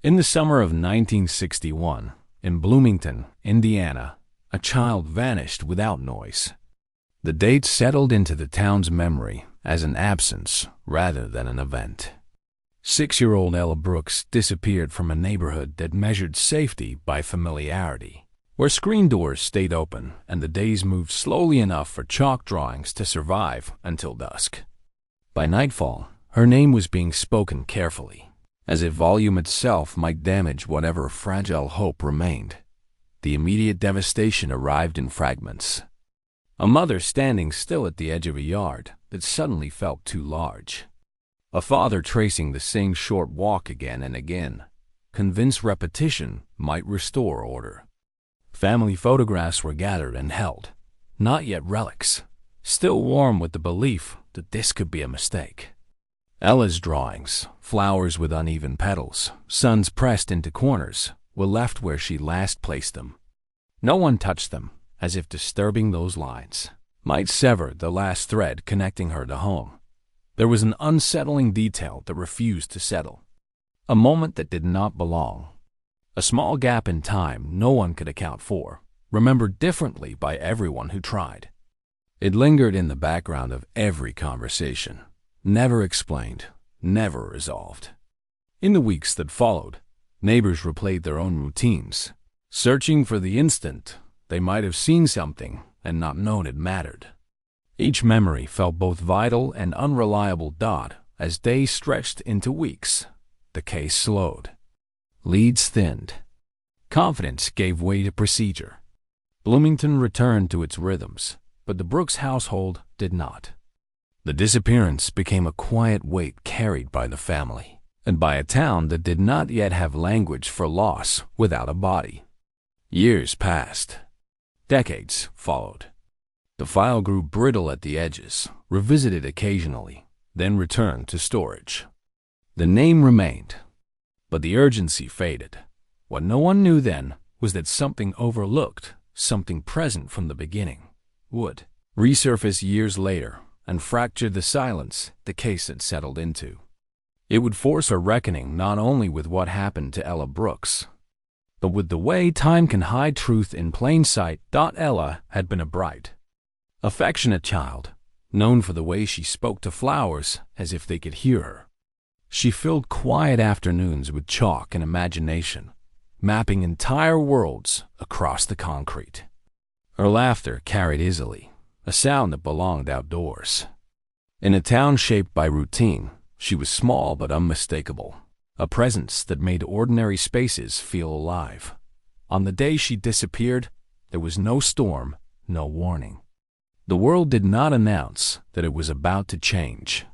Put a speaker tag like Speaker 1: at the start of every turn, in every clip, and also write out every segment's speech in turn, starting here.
Speaker 1: In the summer of 1961, in Bloomington, Indiana, a child vanished without noise. The date settled into the town's memory as an absence rather than an event. 6-year-old Ella Brooks disappeared from a neighborhood that measured safety by familiarity, where screen doors stayed open and the days moved slowly enough for chalk drawings to survive until dusk. By nightfall, her name was being spoken carefully, as if volume itself might damage whatever fragile hope remained. The immediate devastation arrived in fragments. A mother standing still at the edge of a yard that suddenly felt too large. A father tracing the same short walk again and again, convinced repetition might restore order. Family photographs were gathered and held, not yet relics, still warm with the belief that this could be a mistake. Ella's drawings, flowers with uneven petals, suns pressed into corners, were left where she last placed them. No one touched them, as if disturbing those lines might sever the last thread connecting her to home. There was an unsettling detail that refused to settle. A moment that did not belong. A small gap in time no one could account for, remembered differently by everyone who tried. It lingered in the background of every conversation, never explained, never resolved. In the weeks that followed, neighbors replayed their own routines, searching for the instant they might have seen something and not known it mattered. Each memory felt both vital and unreliable. As days stretched into weeks, the case slowed. Leads thinned. Confidence gave way to procedure. Bloomington returned to its rhythms, but the Brooks household did not. The disappearance became a quiet weight carried by the family, and by a town that did not yet have language for loss without a body. Years passed. Decades followed. The file grew brittle at the edges, revisited occasionally, then returned to storage. The name remained, but the urgency faded. What no one knew then was that something overlooked, something present from the beginning, would resurface years later and fracture the silence the case had settled into. It would force a reckoning not only with what happened to Ella Brooks, but with the way time can hide truth in plain sight. Ella had been a bright, affectionate child, known for the way she spoke to flowers as if they could hear her. She filled quiet afternoons with chalk and imagination, mapping entire worlds across the concrete. Her laughter carried easily, a sound that belonged outdoors. In a town shaped by routine, she was small but unmistakable, a presence that made ordinary spaces feel alive. On the day she disappeared, there was no storm, no warning. The world did not announce that it was about to change.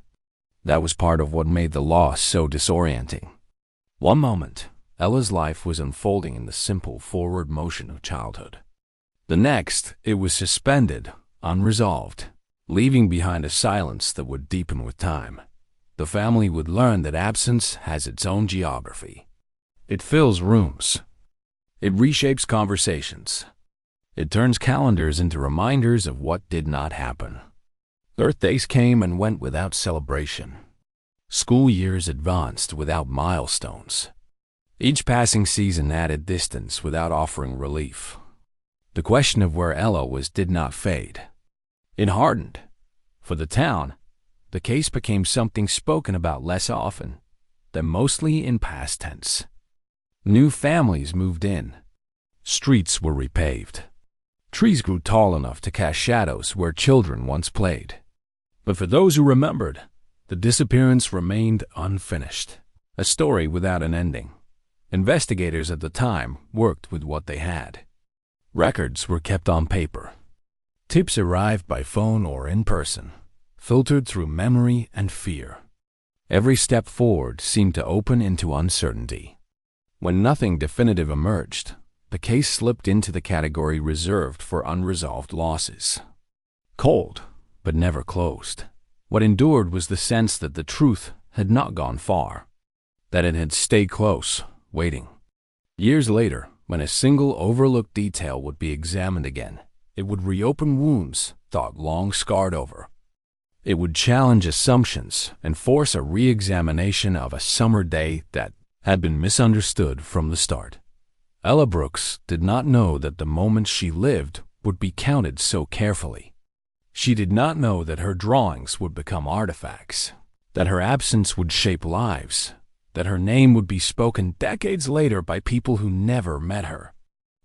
Speaker 1: That was part of what made the loss so disorienting. One moment, Ella's life was unfolding in the simple forward motion of childhood. The next, it was suspended, unresolved, leaving behind a silence that would deepen with time. The family would learn that absence has its own geography. It fills rooms. It reshapes conversations. It turns calendars into reminders of what did not happen. Birthdays came and went without celebration. School years advanced without milestones. Each passing season added distance without offering relief. The question of where Ella was did not fade. It hardened. For the town, the case became something spoken about less often, than mostly in past tense. New families moved in. Streets were repaved. Trees grew tall enough to cast shadows where children once played. But for those who remembered, the disappearance remained unfinished, a story without an ending. Investigators at the time worked with what they had. Records were kept on paper. Tips arrived by phone or in person, filtered through memory and fear. Every step forward seemed to open into uncertainty. When nothing definitive emerged, the case slipped into the category reserved for unresolved losses. Cold, but never closed. What endured was the sense that the truth had not gone far, that it had stayed close, waiting. Years later, when a single overlooked detail would be examined again, it would reopen wounds thought long scarred over. It would challenge assumptions and force a re-examination of a summer day that had been misunderstood from the start. Ella Brooks did not know that the moments she lived would be counted so carefully. She did not know that her drawings would become artifacts, that her absence would shape lives, that her name would be spoken decades later by people who never met her.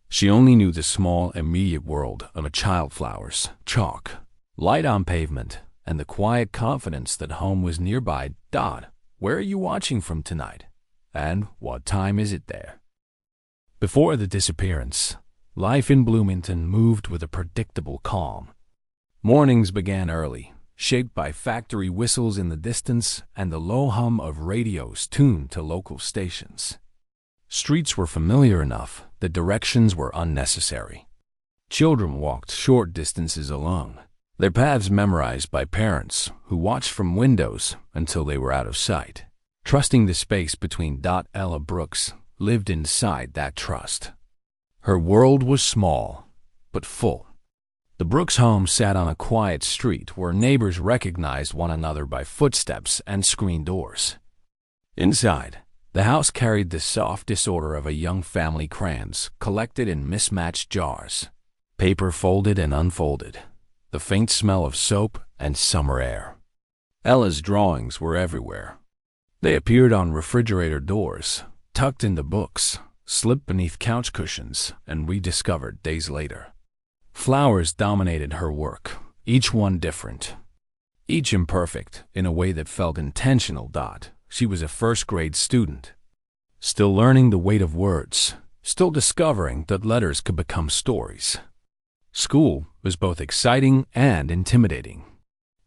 Speaker 1: She only knew the small, immediate world of a child flowers, chalk, light on pavement, and the quiet confidence that home was nearby. Where are you watching from tonight? And what time is it there? Before the disappearance, life in Bloomington moved with a predictable calm. Mornings began early, shaped by factory whistles in the distance and the low hum of radios tuned to local stations. Streets were familiar enough that directions were unnecessary. Children walked short distances alone, their paths memorized by parents who watched from windows until they were out of sight, trusting the space between. Ella Brooks lived inside that trust. Her world was small, but full. The Brooks home sat on a quiet street where neighbors recognized one another by footsteps and screen doors. Inside, the house carried the soft disorder of a young family, crayons collected in mismatched jars, paper folded and unfolded, the faint smell of soap and summer air. Ella's drawings were everywhere. They appeared on refrigerator doors, tucked into books, slipped beneath couch cushions, and rediscovered days later. Flowers dominated her work, each one different, each imperfect in a way that felt intentional. She was a first-grade student, still learning the weight of words, still discovering that letters could become stories. School was both exciting and intimidating.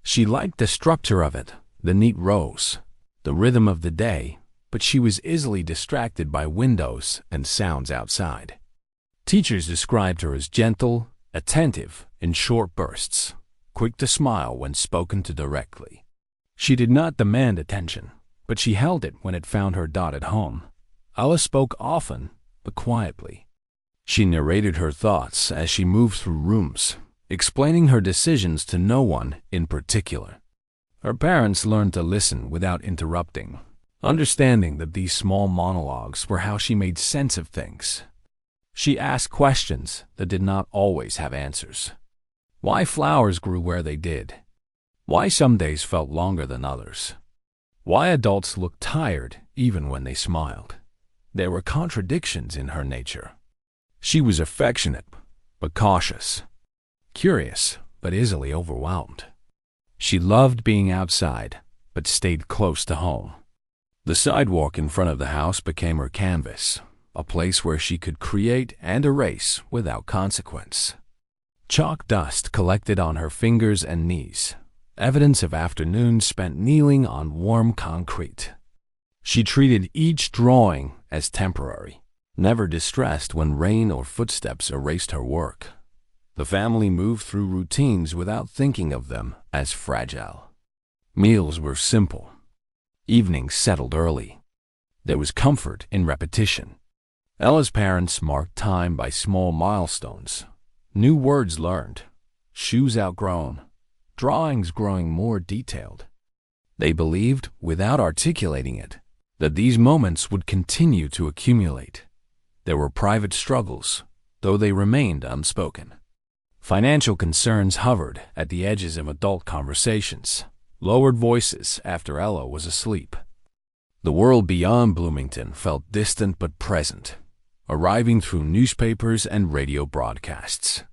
Speaker 1: She liked the structure of it, the neat rows, the rhythm of the day, but she was easily distracted by windows and sounds outside. Teachers described her as gentle, attentive in short bursts, quick to smile when spoken to directly. She did not demand attention, but she held it when it found her. At home, Ella spoke often, but quietly. She narrated her thoughts as she moved through rooms, explaining her decisions to no one in particular. Her parents learned to listen without interrupting, understanding that these small monologues were how she made sense of things. She asked questions that did not always have answers. Why flowers grew where they did? Why some days felt longer than others? Why adults looked tired even when they smiled? There were contradictions in her nature. She was affectionate but cautious, curious but easily overwhelmed. She loved being outside but stayed close to home. The sidewalk in front of the house became her canvas, a place where she could create and erase without consequence. Chalk dust collected on her fingers and knees, evidence of afternoons spent kneeling on warm concrete. She treated each drawing as temporary, never distressed when rain or footsteps erased her work. The family moved through routines without thinking of them as fragile. Meals were simple. Evenings settled early. There was comfort in repetition. Ella's parents marked time by small milestones, new words learned, shoes outgrown, drawings growing more detailed. They believed, without articulating it, that these moments would continue to accumulate. There were private struggles, though they remained unspoken. Financial concerns hovered at the edges of adult conversations, lowered voices after Ella was asleep. The world beyond Bloomington felt distant but present, arriving through newspapers and radio broadcasts.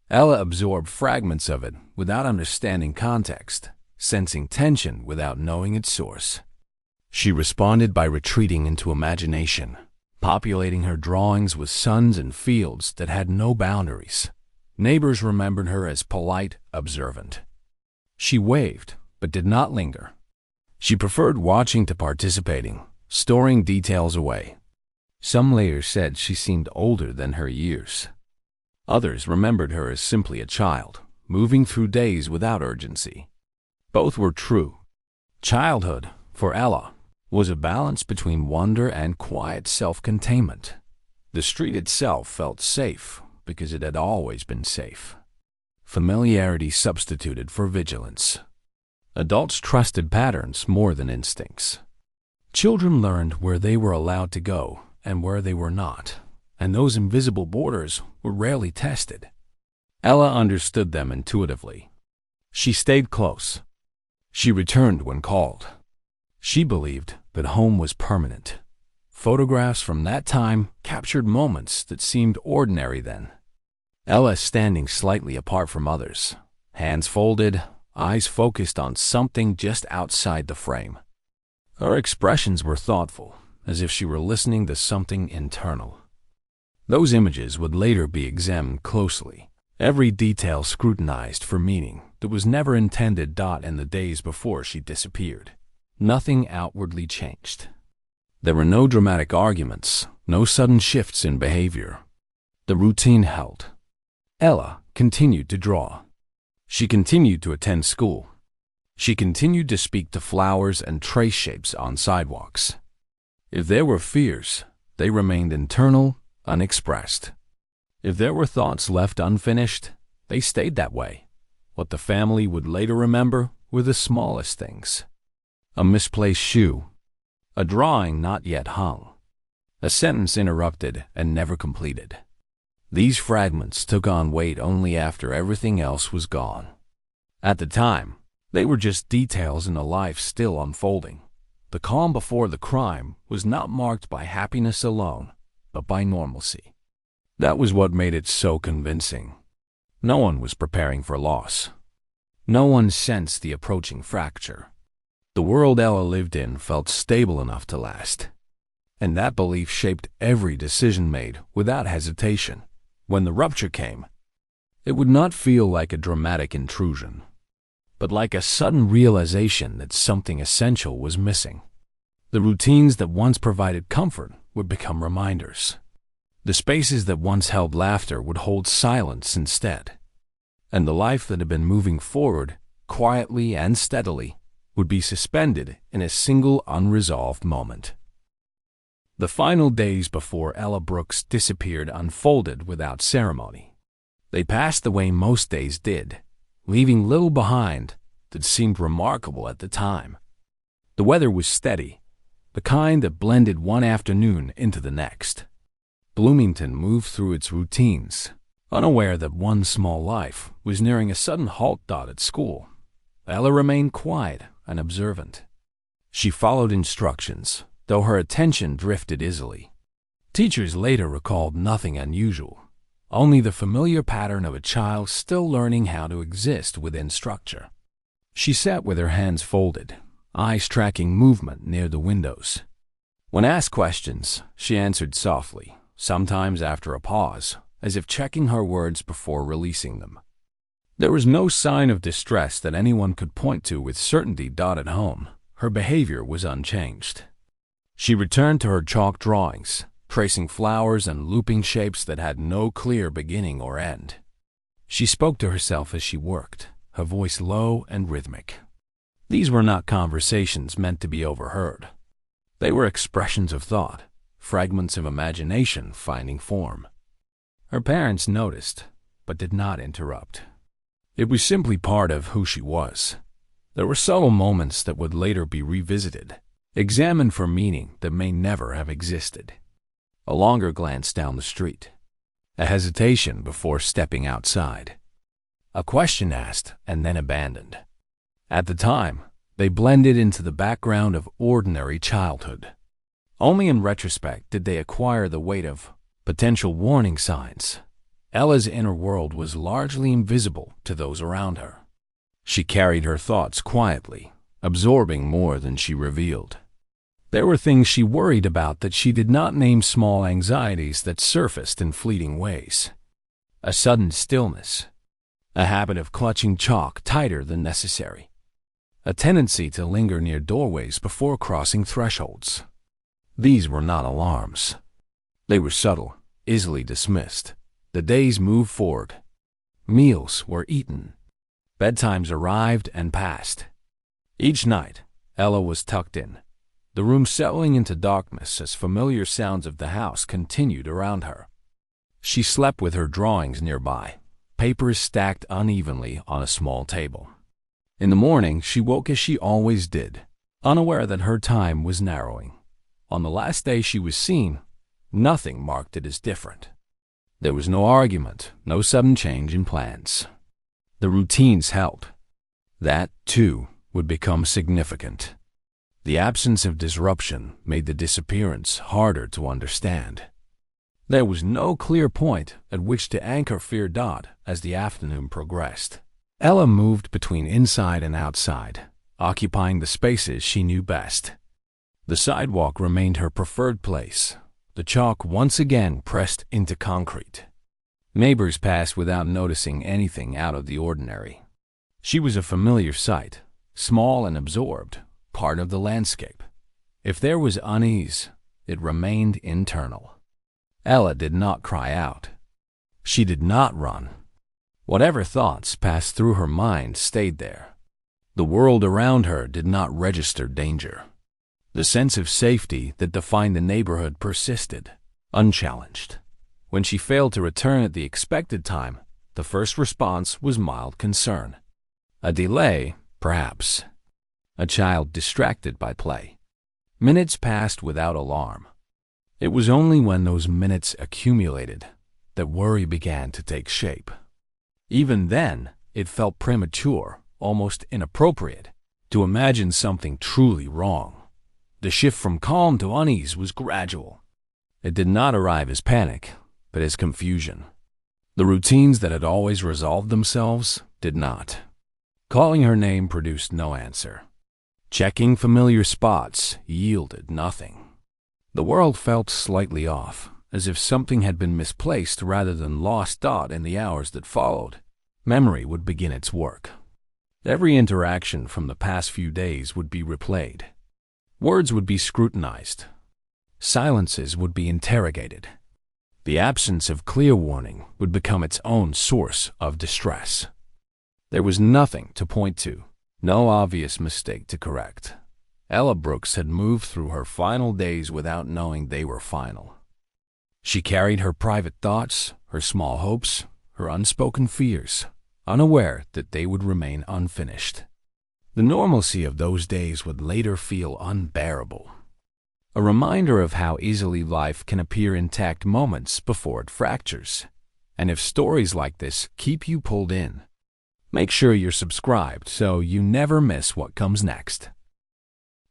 Speaker 1: Ella absorbed fragments of it without understanding context, sensing tension without knowing its source. She responded by retreating into imagination, populating her drawings with suns and fields that had no boundaries. Neighbors remembered her as polite, observant. She waved, but did not linger. She preferred watching to participating, storing details away. Some later said she seemed older than her years. Others remembered her as simply a child, moving through days without urgency. Both were true. Childhood, for Ella, was a balance between wonder and quiet self-containment. The street itself felt safe because it had always been safe. Familiarity substituted for vigilance. Adults trusted patterns more than instincts. Children learned where they were allowed to go and where they were not, and those invisible borders were rarely tested. Ella understood them intuitively. She stayed close. She returned when called. She believed that home was permanent. Photographs from that time captured moments that seemed ordinary then. Ella standing slightly apart from others, hands folded, eyes focused on something just outside the frame. Her expressions were thoughtful, as if she were listening to something internal. Those images would later be examined closely, every detail scrutinized for meaning that was never intended. In the days before she disappeared, nothing outwardly changed. There were no dramatic arguments, no sudden shifts in behavior. The routine held. Ella continued to draw. She continued to attend school. She continued to speak to flowers and trace shapes on sidewalks. If there were fears, they remained internal, unexpressed. If there were thoughts left unfinished, they stayed that way. What the family would later remember were the smallest things. A misplaced shoe, a drawing not yet hung, a sentence interrupted and never completed. These fragments took on weight only after everything else was gone. At the time, they were just details in a life still unfolding. The calm before the crime was not marked by happiness alone, but by normalcy. That was what made it so convincing. No one was preparing for loss. No one sensed the approaching fracture. The world Ella lived in felt stable enough to last. And that belief shaped every decision made without hesitation. When the rupture came, it would not feel like a dramatic intrusion, but like a sudden realization that something essential was missing. The routines that once provided comfort would become reminders. The spaces that once held laughter would hold silence instead. And the life that had been moving forward, quietly and steadily, would be suspended in a single unresolved moment. The final days before Ella Brooks disappeared unfolded without ceremony. They passed the way most days did, leaving little behind that seemed remarkable at the time. The weather was steady, the kind that blended one afternoon into the next. Bloomington moved through its routines, unaware that one small life was nearing a sudden halt. At school, Ella remained quiet and observant. She followed instructions, though her attention drifted easily. Teachers later recalled nothing unusual, only the familiar pattern of a child still learning how to exist within structure. She sat with her hands folded, eyes tracking movement near the windows. When asked questions, she answered softly, sometimes after a pause, as if checking her words before releasing them. There was no sign of distress that anyone could point to with certainty. At home, her behavior was unchanged. She returned to her chalk drawings, tracing flowers and looping shapes that had no clear beginning or end. She spoke to herself as she worked, her voice low and rhythmic. These were not conversations meant to be overheard. They were expressions of thought, fragments of imagination finding form. Her parents noticed, but did not interrupt. It was simply part of who she was. There were subtle moments that would later be revisited, examined for meaning that may never have existed. A longer glance down the street, a hesitation before stepping outside, a question asked and then abandoned. At the time, they blended into the background of ordinary childhood. Only in retrospect did they acquire the weight of potential warning signs. Ella's inner world was largely invisible to those around her. She carried her thoughts quietly, absorbing more than she revealed. There were things she worried about that she did not name, small anxieties that surfaced in fleeting ways. A sudden stillness, a habit of clutching chalk tighter than necessary, a tendency to linger near doorways before crossing thresholds. These were not alarms. They were subtle, easily dismissed. The days moved forward. Meals were eaten. Bedtimes arrived and passed. Each night, Ella was tucked in, the room settling into darkness as familiar sounds of the house continued around her. She slept with her drawings nearby, papers stacked unevenly on a small table. In the morning, she woke as she always did, unaware that her time was narrowing. On the last day she was seen, nothing marked it as different. There was no argument, no sudden change in plans. The routines held. That, too, would become significant. The absence of disruption made the disappearance harder to understand. There was no clear point at which to anchor fear. As the afternoon progressed, Ella moved between inside and outside, occupying the spaces she knew best. The sidewalk remained her preferred place, the chalk once again pressed into concrete. Neighbors passed without noticing anything out of the ordinary. She was a familiar sight, small and absorbed, part of the landscape. If there was unease, it remained internal. Ella did not cry out. She did not run. Whatever thoughts passed through her mind stayed there. The world around her did not register danger. The sense of safety that defined the neighborhood persisted, unchallenged. When she failed to return at the expected time, the first response was mild concern. A delay, perhaps. A child distracted by play. Minutes passed without alarm. It was only when those minutes accumulated that worry began to take shape. Even then, it felt premature, almost inappropriate, to imagine something truly wrong. The shift from calm to unease was gradual. It did not arrive as panic, but as confusion. The routines that had always resolved themselves did not. Calling her name produced no answer. Checking familiar spots yielded nothing. The world felt slightly off, as if something had been misplaced rather than lost. In the hours that followed, memory would begin its work. Every interaction from the past few days would be replayed. Words would be scrutinized. Silences would be interrogated. The absence of clear warning would become its own source of distress. There was nothing to point to, no obvious mistake to correct. Ella Brooks had moved through her final days without knowing they were final. She carried her private thoughts, her small hopes, her unspoken fears, unaware that they would remain unfinished. The normalcy of those days would later feel unbearable. A reminder of how easily life can appear intact moments before it fractures. And if stories like this keep you pulled in, make sure you're subscribed so you never miss what comes next.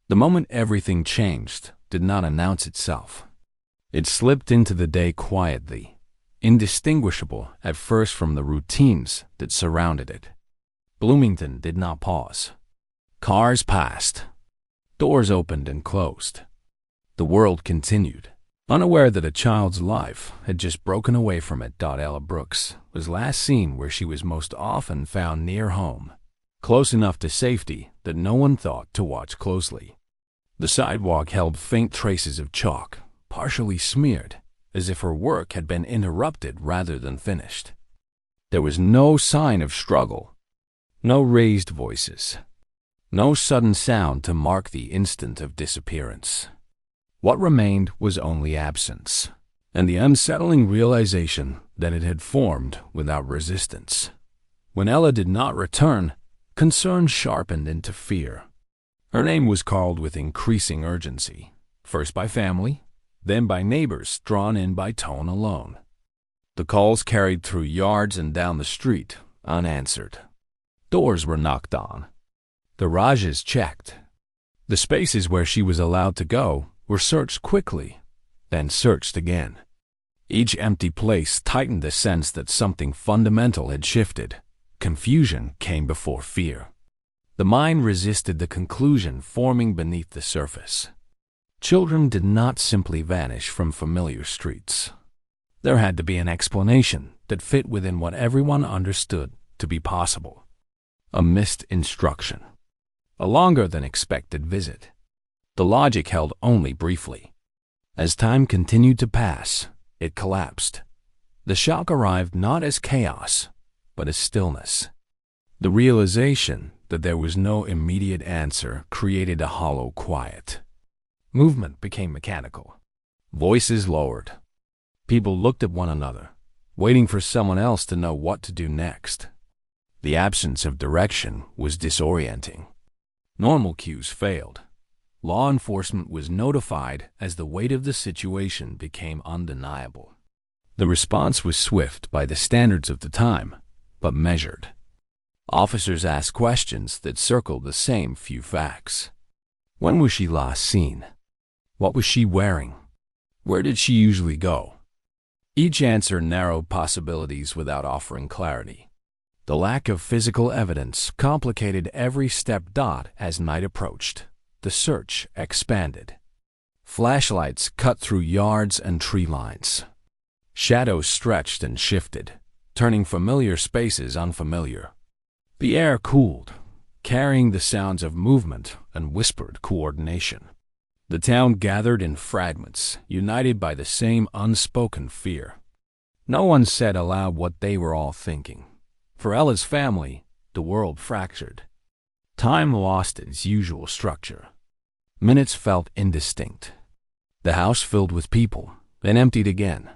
Speaker 1: The moment everything changed did not announce itself. It slipped into the day quietly, indistinguishable at first from the routines that surrounded it. Bloomington did not pause. Cars passed. Doors opened and closed. The world continued, unaware that a child's life had just broken away from it. Ella Brooks was last seen where she was most often found, near home, close enough to safety that no one thought to watch closely. The sidewalk held faint traces of chalk, partially smeared, as if her work had been interrupted rather than finished. There was no sign of struggle, no raised voices, no sudden sound to mark the instant of disappearance. What remained was only absence, and the unsettling realization that it had formed without resistance. When Ella did not return, concern sharpened into fear. Her name was called with increasing urgency, first by family, then by neighbors drawn in by tone alone. The calls carried through yards and down the street, unanswered. Doors were knocked on. Garages checked. The spaces where she was allowed to go were searched quickly, then searched again. Each empty place tightened the sense that something fundamental had shifted. Confusion came before fear. The mind resisted the conclusion forming beneath the surface. Children did not simply vanish from familiar streets. There had to be an explanation that fit within what everyone understood to be possible. A missed instruction. A longer than expected visit. The logic held only briefly. As time continued to pass, it collapsed. The shock arrived not as chaos, but as stillness. The realization that there was no immediate answer created a hollow quiet. Movement became mechanical. Voices lowered. People looked at one another, waiting for someone else to know what to do next. The absence of direction was disorienting. Normal cues failed. Law enforcement was notified as the weight of the situation became undeniable. The response was swift by the standards of the time, but measured. Officers asked questions that circled the same few facts. When was she last seen? What was she wearing? Where did she usually go? Each answer narrowed possibilities without offering clarity. The lack of physical evidence complicated every step. As night approached, the search expanded. Flashlights cut through yards and tree lines. Shadows stretched and shifted, turning familiar spaces unfamiliar. The air cooled, carrying the sounds of movement and whispered coordination. The town gathered in fragments, united by the same unspoken fear. No one said aloud what they were all thinking. For Ella's family, the world fractured. Time lost its usual structure. Minutes felt indistinct. The house filled with people, then emptied again,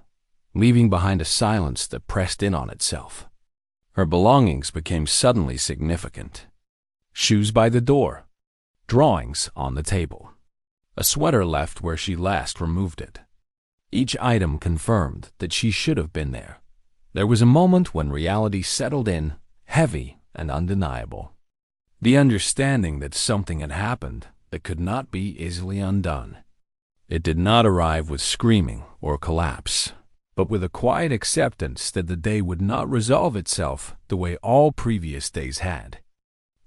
Speaker 1: leaving behind a silence that pressed in on itself. Her belongings became suddenly significant. Shoes by the door, drawings on the table, a sweater left where she last removed it. Each item confirmed that she should have been there. There was a moment when reality settled in, heavy and undeniable. The understanding that something had happened that could not be easily undone. It did not arrive with screaming or collapse, but with a quiet acceptance that the day would not resolve itself the way all previous days had.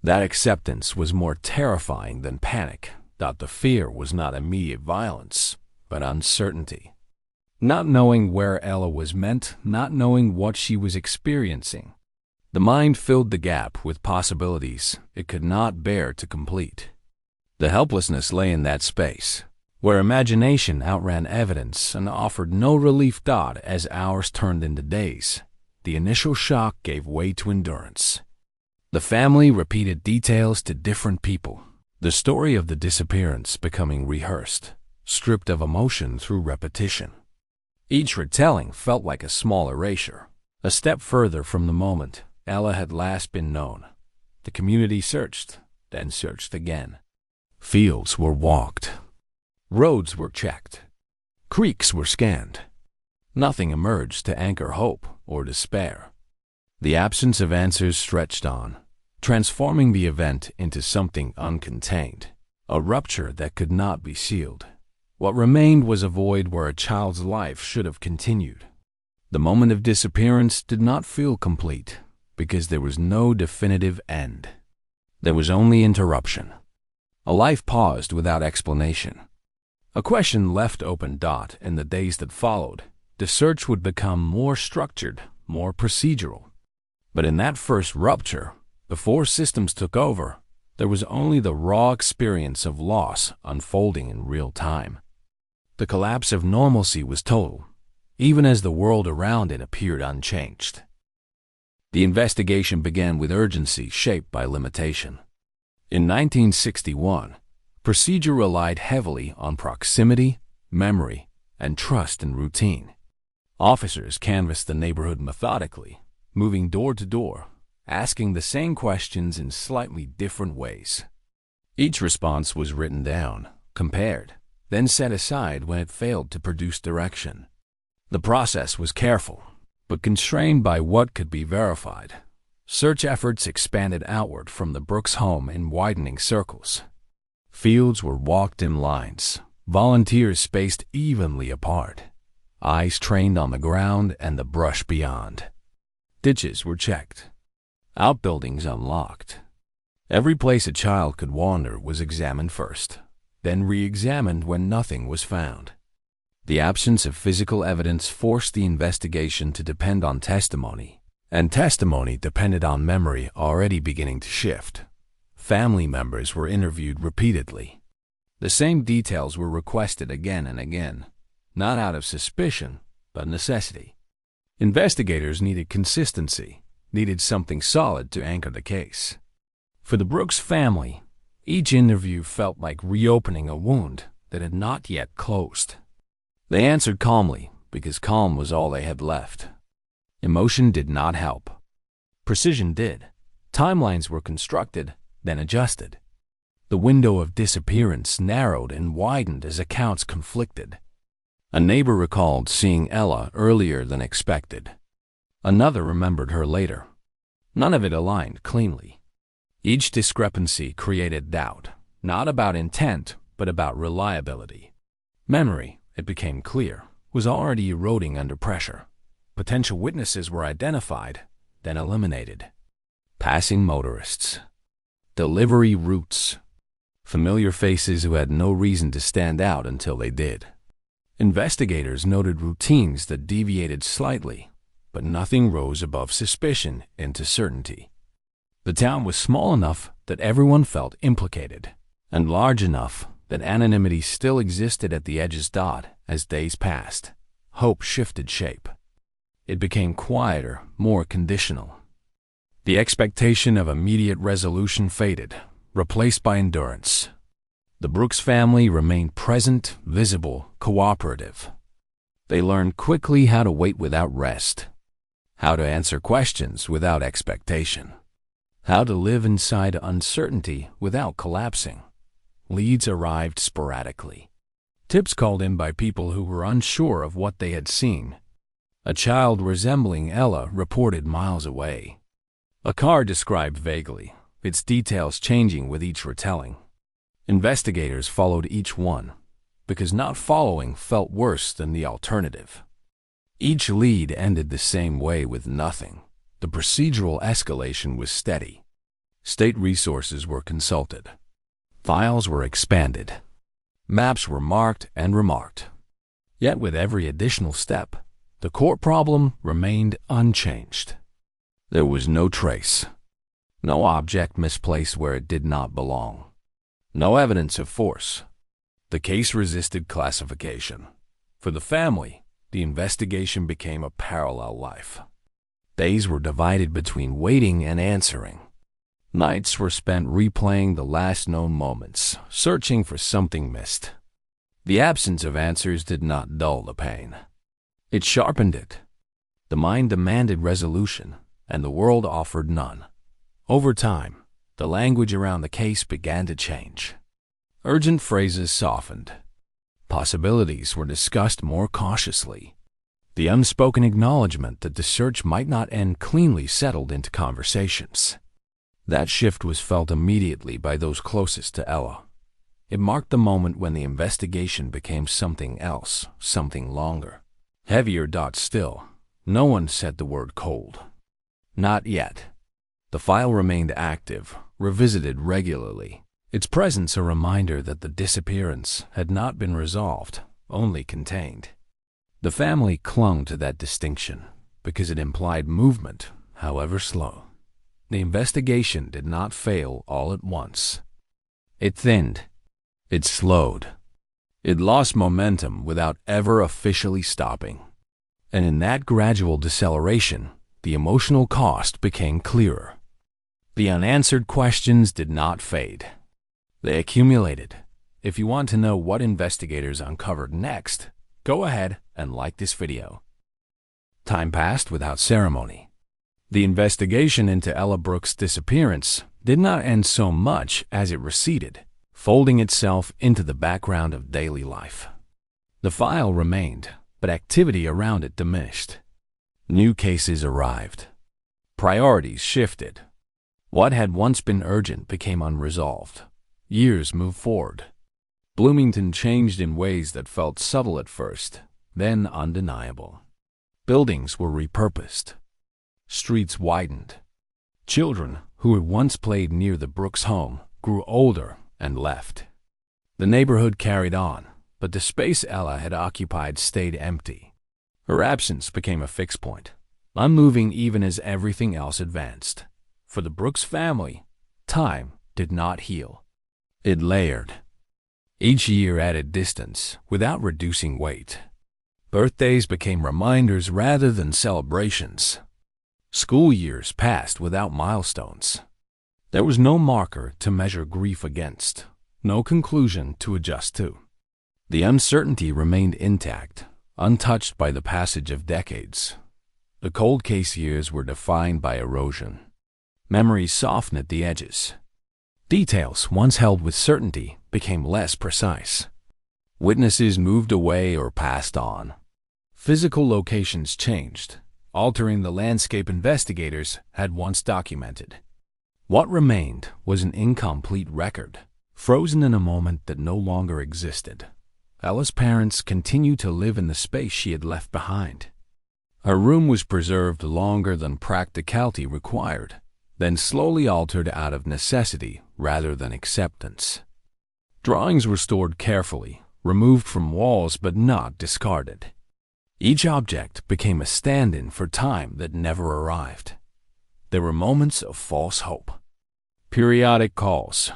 Speaker 1: That acceptance was more terrifying than panic. The fear was not immediate violence, but uncertainty. Not knowing where Ella was meant, not knowing what she was experiencing. The mind filled the gap with possibilities it could not bear to complete. The helplessness lay in that space, where imagination outran evidence and offered no relief. As hours turned into days, the initial shock gave way to endurance. The family repeated details to different people, the story of the disappearance becoming rehearsed, stripped of emotion through repetition. Each retelling felt like a small erasure, a step further from the moment Ella had last been known. The community searched, then searched again. Fields were walked. Roads were checked. Creeks were scanned. Nothing emerged to anchor hope or despair. The absence of answers stretched on, transforming the event into something uncontained, a rupture that could not be sealed. What remained was a void where a child's life should have continued. The moment of disappearance did not feel complete because there was no definitive end. There was only interruption. A life paused without explanation. A question left open. In the days that followed, the search would become more structured, more procedural. But in that first rupture, before systems took over, there was only the raw experience of loss unfolding in real time. The collapse of normalcy was total, even as the world around it appeared unchanged. The investigation began with urgency shaped by limitation. In 1961, procedure relied heavily on proximity, memory, and trust in routine. Officers canvassed the neighborhood methodically, moving door to door, asking the same questions in slightly different ways. Each response was written down, compared, then set aside when it failed to produce direction. The process was careful, but constrained by what could be verified. Search efforts expanded outward from the Brooks home in widening circles. Fields were walked in lines, volunteers spaced evenly apart, eyes trained on the ground and the brush beyond. Ditches were checked, outbuildings unlocked. Every place a child could wander was examined first, then re-examined when nothing was found. The absence of physical evidence forced the investigation to depend on testimony, and testimony depended on memory already beginning to shift. Family members were interviewed repeatedly. The same details were requested again and again, not out of suspicion, but necessity. Investigators needed consistency, needed something solid to anchor the case. For the Brooks family, each interview felt like reopening a wound that had not yet closed. They answered calmly, because calm was all they had left. Emotion did not help. Precision did. Timelines were constructed, then adjusted. The window of disappearance narrowed and widened as accounts conflicted. A neighbor recalled seeing Ella earlier than expected. Another remembered her later. None of it aligned cleanly. Each discrepancy created doubt, not about intent, but about reliability. Memory, it became clear, was already eroding under pressure. Potential witnesses were identified, then eliminated. Passing motorists. Delivery routes. Familiar faces who had no reason to stand out until they did. Investigators noted routines that deviated slightly, but nothing rose above suspicion into certainty. The town was small enough that everyone felt implicated, and large enough that anonymity still existed at the edges. As days passed, hope shifted shape. It became quieter, more conditional. The expectation of immediate resolution faded, replaced by endurance. The Brooks family remained present, visible, cooperative. They learned quickly how to wait without rest, how to answer questions without expectation, how to live inside uncertainty without collapsing. Leads arrived sporadically. Tips called in by people who were unsure of what they had seen. A child resembling Ella reported miles away. A car described vaguely, its details changing with each retelling. Investigators followed each one, because not following felt worse than the alternative. Each lead ended the same way with nothing. The procedural escalation was steady. State resources were consulted. Files were expanded. Maps were marked and remarked. Yet with every additional step, the core problem remained unchanged. There was no trace. No object misplaced where it did not belong. No evidence of force. The case resisted classification. For the family, the investigation became a parallel life. Days were divided between waiting and answering. Nights were spent replaying the last known moments, searching for something missed. The absence of answers did not dull the pain. It sharpened it. The mind demanded resolution, and the world offered none. Over time, the language around the case began to change. Urgent phrases softened. Possibilities were discussed more cautiously. The unspoken acknowledgement that the search might not end cleanly settled into conversations. That shift was felt immediately by those closest to Ella. It marked the moment when the investigation became something else, something longer. Heavier. Still, no one said the word cold. Not yet. The file remained active, revisited regularly. Its presence a reminder that the disappearance had not been resolved, only contained. The family clung to that distinction because it implied movement, however slow. The investigation did not fail all at once. It thinned. It slowed. It lost momentum without ever officially stopping. And in that gradual deceleration, the emotional cost became clearer. The unanswered questions did not fade. They accumulated. If you want to know what investigators uncovered next, go ahead and like this video. Time passed without ceremony. The investigation into Ella Brooks' disappearance did not end so much as it receded, folding itself into the background of daily life. The file remained, but activity around it diminished. New cases arrived. Priorities shifted. What had once been urgent became unresolved. Years moved forward. Bloomington changed in ways that felt subtle at first, then undeniable. Buildings were repurposed. Streets widened. Children who had once played near the Brooks home grew older and left. The neighborhood carried on, but the space Ella had occupied stayed empty. Her absence became a fixed point, unmoving even as everything else advanced. For the Brooks family, time did not heal. It layered. Each year added distance without reducing weight. Birthdays became reminders rather than celebrations. School years passed without milestones. There was no marker to measure grief against, no conclusion to adjust to. The uncertainty remained intact, untouched by the passage of decades. The cold case years were defined by erosion. Memories softened at the edges. Details once held with certainty became less precise. Witnesses moved away or passed on. Physical locations changed, altering the landscape investigators had once documented. What remained was an incomplete record, frozen in a moment that no longer existed. Ella's parents continued to live in the space she had left behind. Her room was preserved longer than practicality required, then slowly altered out of necessity rather than acceptance. Drawings were stored carefully, removed from walls but not discarded. Each object became a stand-in for time that never arrived. There were moments of false hope. Periodic calls.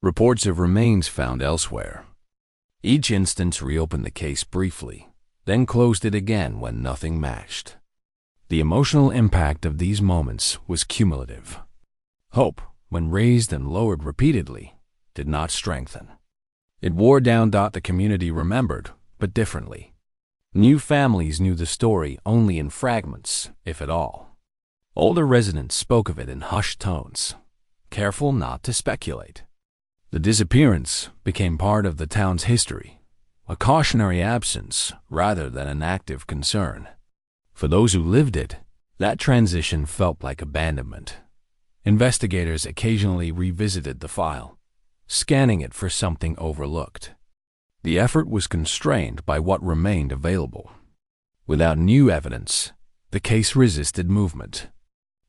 Speaker 1: Reports of remains found elsewhere. Each instance reopened the case briefly, then closed it again when nothing matched. The emotional impact of these moments was cumulative. Hope, when raised and lowered repeatedly, did not strengthen. It wore down. The community remembered, but differently. New families knew the story only in fragments, if at all. Older residents spoke of it in hushed tones, careful not to speculate. The disappearance became part of the town's history, a cautionary absence rather than an active concern. For those who lived it, that transition felt like abandonment. Investigators occasionally revisited the file, scanning it for something overlooked. The effort was constrained by what remained available. Without new evidence, the case resisted movement.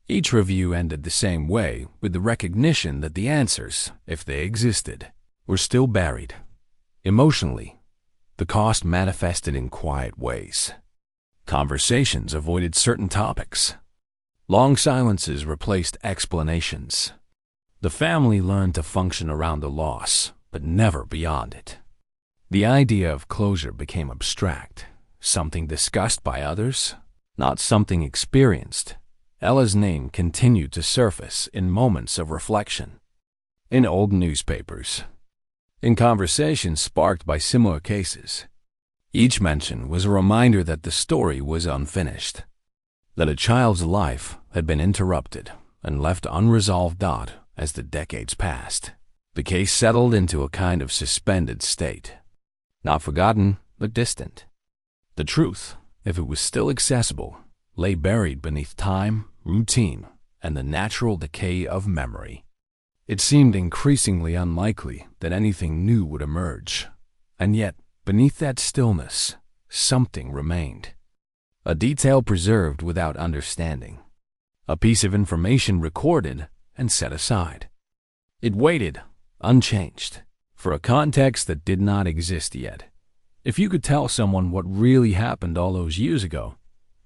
Speaker 1: Each review ended the same way, with the recognition that the answers, if they existed, were still buried. Emotionally, the cost manifested in quiet ways. Conversations avoided certain topics. Long silences replaced explanations. The family learned to function around the loss, but never beyond it. The idea of closure became abstract, something discussed by others, not something experienced. Ella's name continued to surface in moments of reflection. In old newspapers. In conversations sparked by similar cases. Each mention was a reminder that the story was unfinished, that a child's life had been interrupted and left unresolved. As the decades passed, the case settled into a kind of suspended state. Not forgotten, but distant. The truth, if it was still accessible, lay buried beneath time, routine, and the natural decay of memory. It seemed increasingly unlikely that anything new would emerge, and yet, beneath that stillness, something remained. A detail preserved without understanding. A piece of information recorded and set aside. It waited, unchanged, for a context that did not exist yet. If you could tell someone what really happened all those years ago,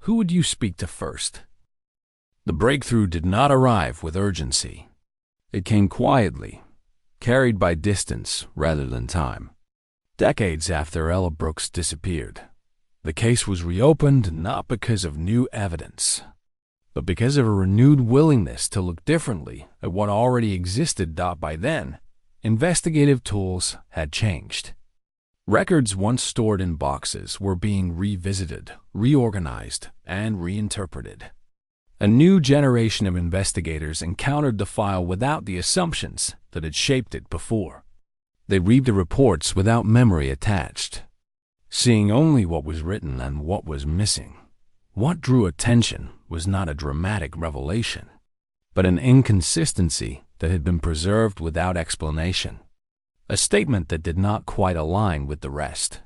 Speaker 1: who would you speak to first? The breakthrough did not arrive with urgency. It came quietly, carried by distance rather than time. Decades after Ella Brooks disappeared, the case was reopened not because of new evidence, but because of a renewed willingness to look differently at what already existed. By then, investigative tools had changed. Records once stored in boxes were being revisited, reorganized, and reinterpreted. A new generation of investigators encountered the file without the assumptions that had shaped it before. They read the reports without memory attached, seeing only what was written and what was missing. What drew attention was not a dramatic revelation, but an inconsistency that had been preserved without explanation. A statement that did not quite align with the rest.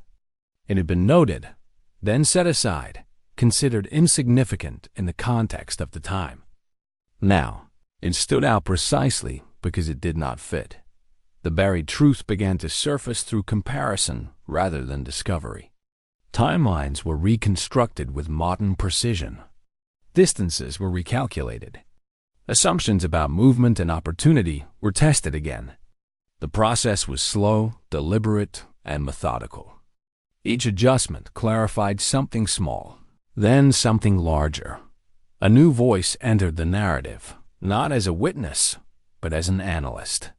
Speaker 1: It had been noted, then set aside, considered insignificant in the context of the time. Now, it stood out precisely because it did not fit. The buried truth began to surface through comparison rather than discovery. Timelines were reconstructed with modern precision. Distances were recalculated. Assumptions about movement and opportunity were tested again. The process was slow, deliberate, and methodical. Each adjustment clarified something small, then something larger. A new voice entered the narrative, not as a witness, but as an analyst.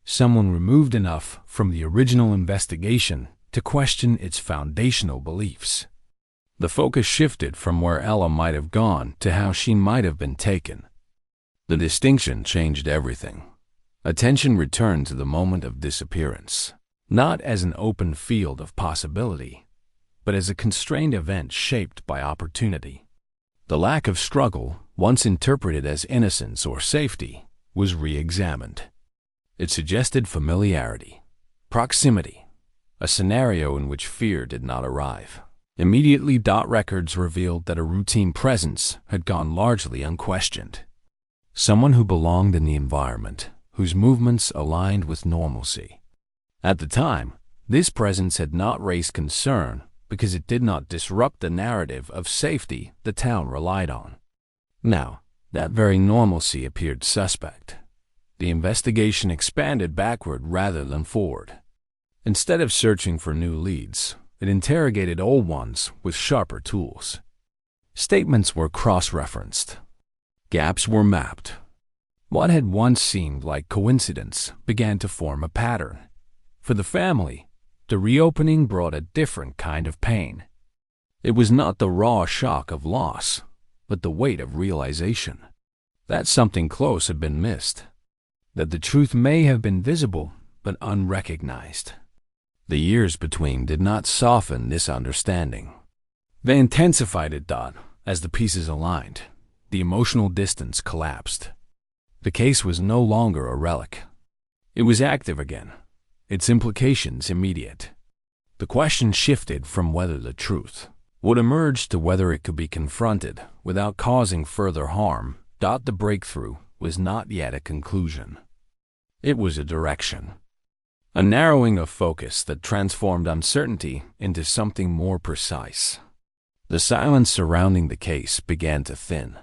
Speaker 1: Someone removed enough from the original investigation to question its foundational beliefs. The focus shifted from where Ella might have gone to how she might have been taken. The distinction changed everything. Attention returned to the moment of disappearance, not as an open field of possibility, but as a constrained event shaped by opportunity. The lack of struggle, once interpreted as innocence or safety, was re-examined. It suggested familiarity, proximity, a scenario in which fear did not arrive. Immediately, records revealed that a routine presence had gone largely unquestioned. Someone who belonged in the environment, whose movements aligned with normalcy. At the time, this presence had not raised concern because it did not disrupt the narrative of safety the town relied on. Now, that very normalcy appeared suspect. The investigation expanded backward rather than forward. Instead of searching for new leads, it interrogated old ones with sharper tools. Statements were cross-referenced. Gaps were mapped. What had once seemed like coincidence began to form a pattern. For the family, the reopening brought a different kind of pain. It was not the raw shock of loss, but the weight of realization that something close had been missed, that the truth may have been visible but unrecognized. The years between did not soften this understanding. They intensified it, as the pieces aligned. The emotional distance collapsed. The case was no longer a relic. It was active again, its implications immediate. The question shifted from whether the truth would emerge to whether it could be confronted without causing further harm. The breakthrough was not yet a conclusion. It was a direction. A narrowing of focus that transformed uncertainty into something more precise. The silence surrounding the case began to thin,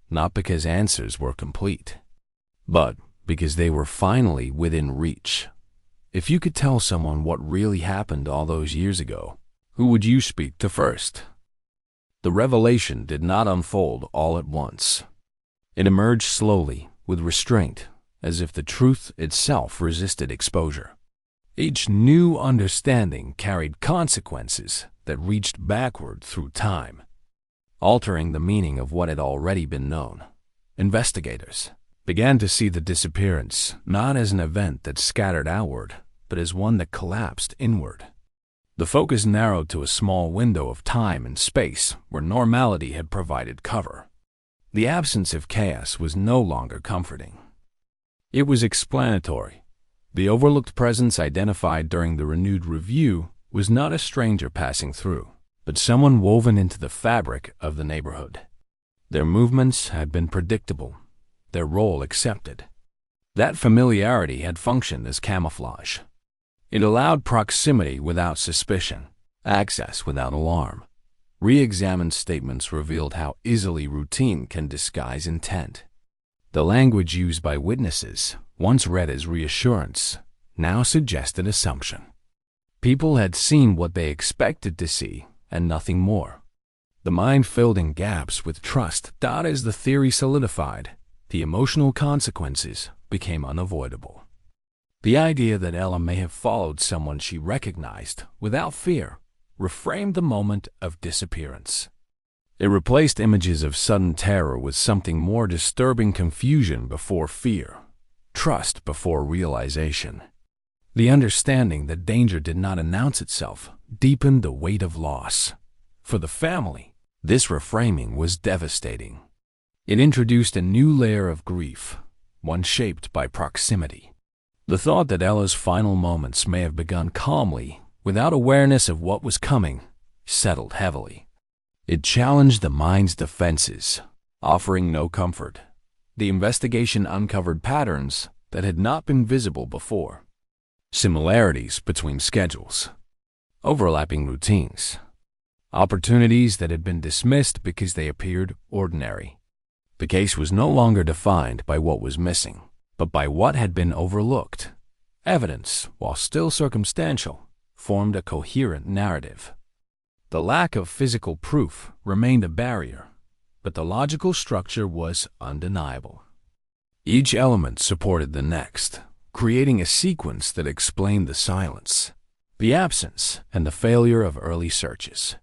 Speaker 1: not because answers were complete, but because they were finally within reach. If you could tell someone what really happened all those years ago, who would you speak to first? The revelation did not unfold all at once. It emerged slowly, with restraint, as if the truth itself resisted exposure. Each new understanding carried consequences that reached backward through time, altering the meaning of what had already been known. Investigators began to see the disappearance not as an event that scattered outward, but as one that collapsed inward. The focus narrowed to a small window of time and space where normality had provided cover. The absence of chaos was no longer comforting. It was explanatory. The overlooked presence identified during the renewed review was not a stranger passing through, but someone woven into the fabric of the neighborhood. Their movements had been predictable, their role accepted. That familiarity had functioned as camouflage. It allowed proximity without suspicion, access without alarm. Re-examined statements revealed how easily routine can disguise intent. The language used by witnesses, once read as reassurance, now suggested assumption. People had seen what they expected to see, and nothing more. The mind filled in gaps with trust. As the theory solidified, the emotional consequences became unavoidable. The idea that Ella may have followed someone she recognized without fear reframed the moment of disappearance. It replaced images of sudden terror with something more disturbing: confusion before fear, trust before realization. The understanding that danger did not announce itself deepened the weight of loss. For the family, this reframing was devastating. It introduced a new layer of grief, one shaped by proximity. The thought that Ella's final moments may have begun calmly, without awareness of what was coming, settled heavily. It challenged the mind's defenses, offering no comfort. The investigation uncovered patterns that had not been visible before. Similarities between schedules, overlapping routines, opportunities that had been dismissed because they appeared ordinary. The case was no longer defined by what was missing, but by what had been overlooked. Evidence, while still circumstantial, formed a coherent narrative. The lack of physical proof remained a barrier, but the logical structure was undeniable. Each element supported the next, creating a sequence that explained the silence, the absence, and the failure of early searches.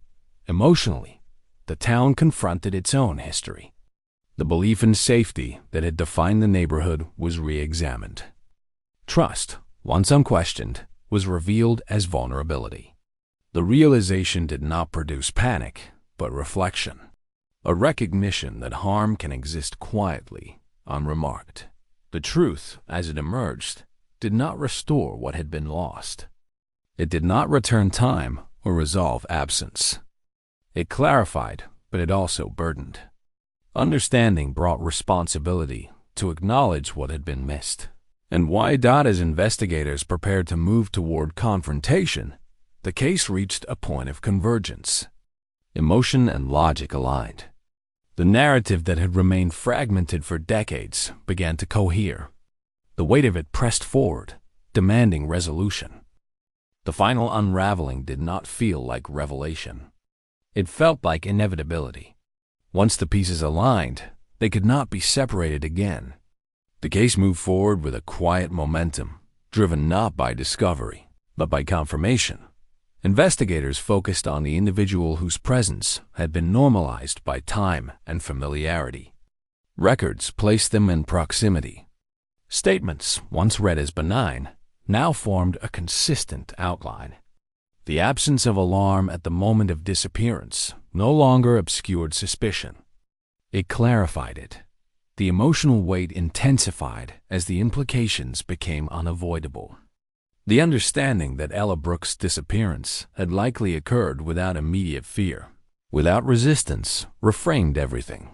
Speaker 1: Emotionally, the town confronted its own history. The belief in safety that had defined the neighborhood was re-examined. Trust, once unquestioned, was revealed as vulnerability. The realization did not produce panic, but reflection. A recognition that harm can exist quietly, unremarked. The truth, as it emerged, did not restore what had been lost. It did not return time or resolve absence. It clarified, but it also burdened. Understanding brought responsibility to acknowledge what had been missed. And why? As investigators prepared to move toward confrontation, the case reached a point of convergence. Emotion and logic aligned. The narrative that had remained fragmented for decades began to cohere. The weight of it pressed forward, demanding resolution. The final unraveling did not feel like revelation. It felt like inevitability. Once the pieces aligned, they could not be separated again. The case moved forward with a quiet momentum, driven not by discovery, but by confirmation. Investigators focused on the individual whose presence had been normalized by time and familiarity. Records placed them in proximity. Statements, once read as benign, now formed a consistent outline. The absence of alarm at the moment of disappearance no longer obscured suspicion. It clarified it. The emotional weight intensified as the implications became unavoidable. The understanding that Ella Brooks' disappearance had likely occurred without immediate fear, without resistance, reframed everything.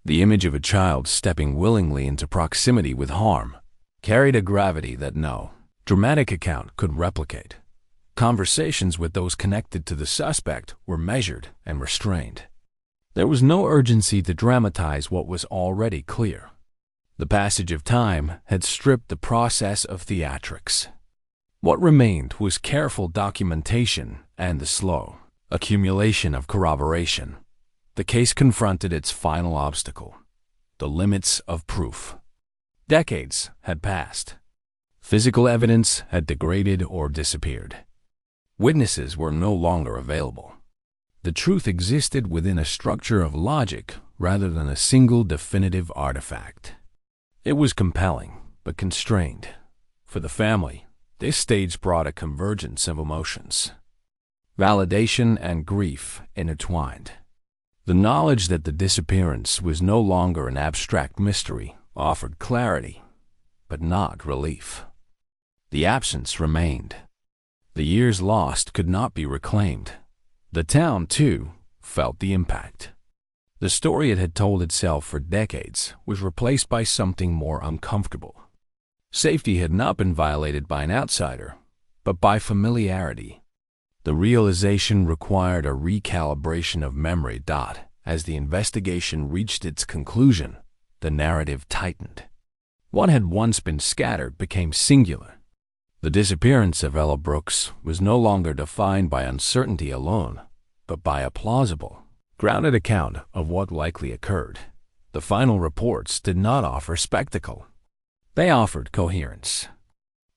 Speaker 1: The image of a child stepping willingly into proximity with harm carried a gravity that no dramatic account could replicate. Conversations with those connected to the suspect were measured and restrained. There was no urgency to dramatize what was already clear. The passage of time had stripped the process of theatrics. What remained was careful documentation and the slow accumulation of corroboration. The case confronted its final obstacle, the limits of proof. Decades had passed. Physical evidence had degraded or disappeared. Witnesses were no longer available. The truth existed within a structure of logic rather than a single definitive artifact. It was compelling, but constrained. For the family, this stage brought a convergence of emotions. Validation and grief intertwined. The knowledge that the disappearance was no longer an abstract mystery offered clarity, but not relief. The absence remained. The years lost could not be reclaimed. The town, too, felt the impact. The story it had told itself for decades was replaced by something more uncomfortable. Safety had not been violated by an outsider, but by familiarity. The realization required a recalibration of memory. As the investigation reached its conclusion, the narrative tightened. What had once been scattered became singular. The disappearance of Ella Brooks was no longer defined by uncertainty alone, but by a plausible, grounded account of what likely occurred. The final reports did not offer spectacle. They offered coherence.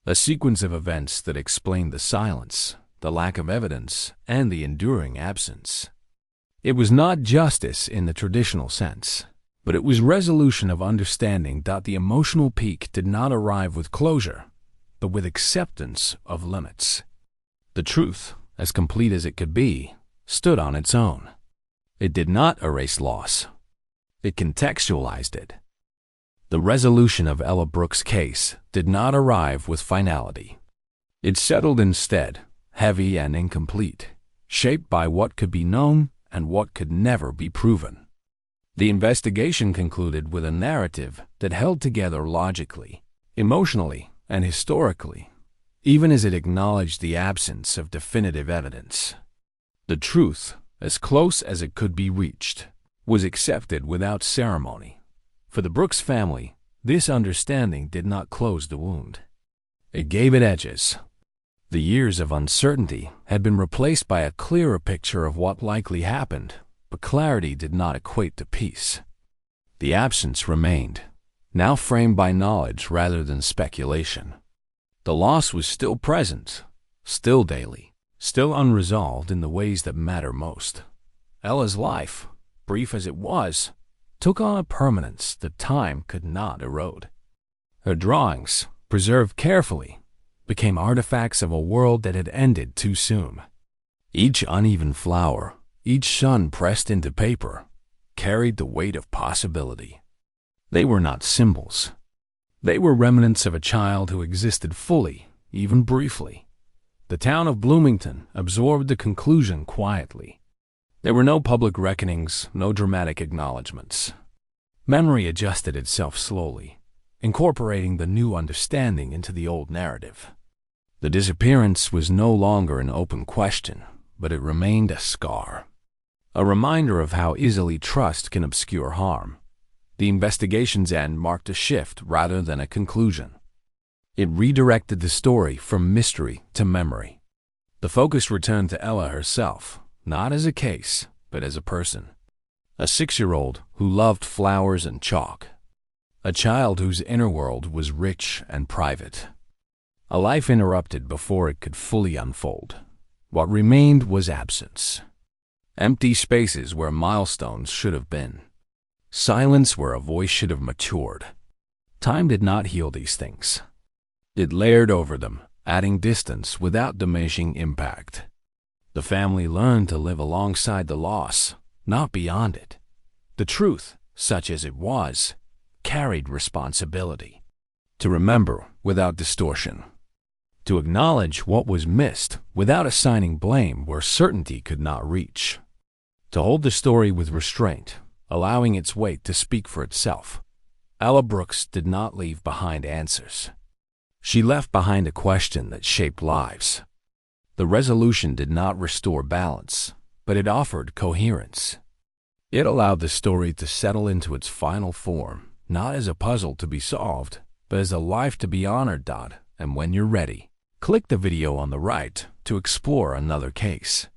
Speaker 1: A sequence of events that explained the silence, the lack of evidence, and the enduring absence. It was not justice in the traditional sense, but it was resolution of understanding. The emotional peak did not arrive with closure, but with acceptance of limits. The truth, as complete as it could be, stood on its own. It did not erase loss. It contextualized it. The resolution of Ella Brooks' case did not arrive with finality. It settled instead, heavy and incomplete, shaped by what could be known and what could never be proven. The investigation concluded with a narrative that held together logically, emotionally, and historically, even as it acknowledged the absence of definitive evidence. The truth, as close as it could be reached, was accepted without ceremony. For the Brooks family, this understanding did not close the wound. It gave it edges. The years of uncertainty had been replaced by a clearer picture of what likely happened, but clarity did not equate to peace. The absence remained, now framed by knowledge rather than speculation. The loss was still present, still daily, still unresolved in the ways that matter most. Ella's life, brief as it was, took on a permanence that time could not erode. Her drawings, preserved carefully, became artifacts of a world that had ended too soon. Each uneven flower, each sun pressed into paper, carried the weight of possibility. They were not symbols. They were remnants of a child who existed fully, even briefly. The town of Bloomington absorbed the conclusion quietly. There were no public reckonings, no dramatic acknowledgments. Memory adjusted itself slowly, incorporating the new understanding into the old narrative. The disappearance was no longer an open question, but it remained a scar, a reminder of how easily trust can obscure harm. The investigation's end marked a shift rather than a conclusion. It redirected the story from mystery to memory. The focus returned to Ella herself, not as a case, but as a person. A 6-year-old who loved flowers and chalk. A child whose inner world was rich and private. A life interrupted before it could fully unfold. What remained was absence. Empty spaces where milestones should have been. Silence where a voice should have matured. Time did not heal these things. It layered over them, adding distance without diminishing impact. The family learned to live alongside the loss, not beyond it. The truth, such as it was, carried responsibility. To remember without distortion. To acknowledge what was missed without assigning blame where certainty could not reach. To hold the story with restraint, allowing its weight to speak for itself. Ella Brooks did not leave behind answers. She left behind a question that shaped lives. The resolution did not restore balance, but it offered coherence. It allowed the story to settle into its final form, not as a puzzle to be solved, but as a life to be honored. And when you're ready, click the video on the right to explore another case.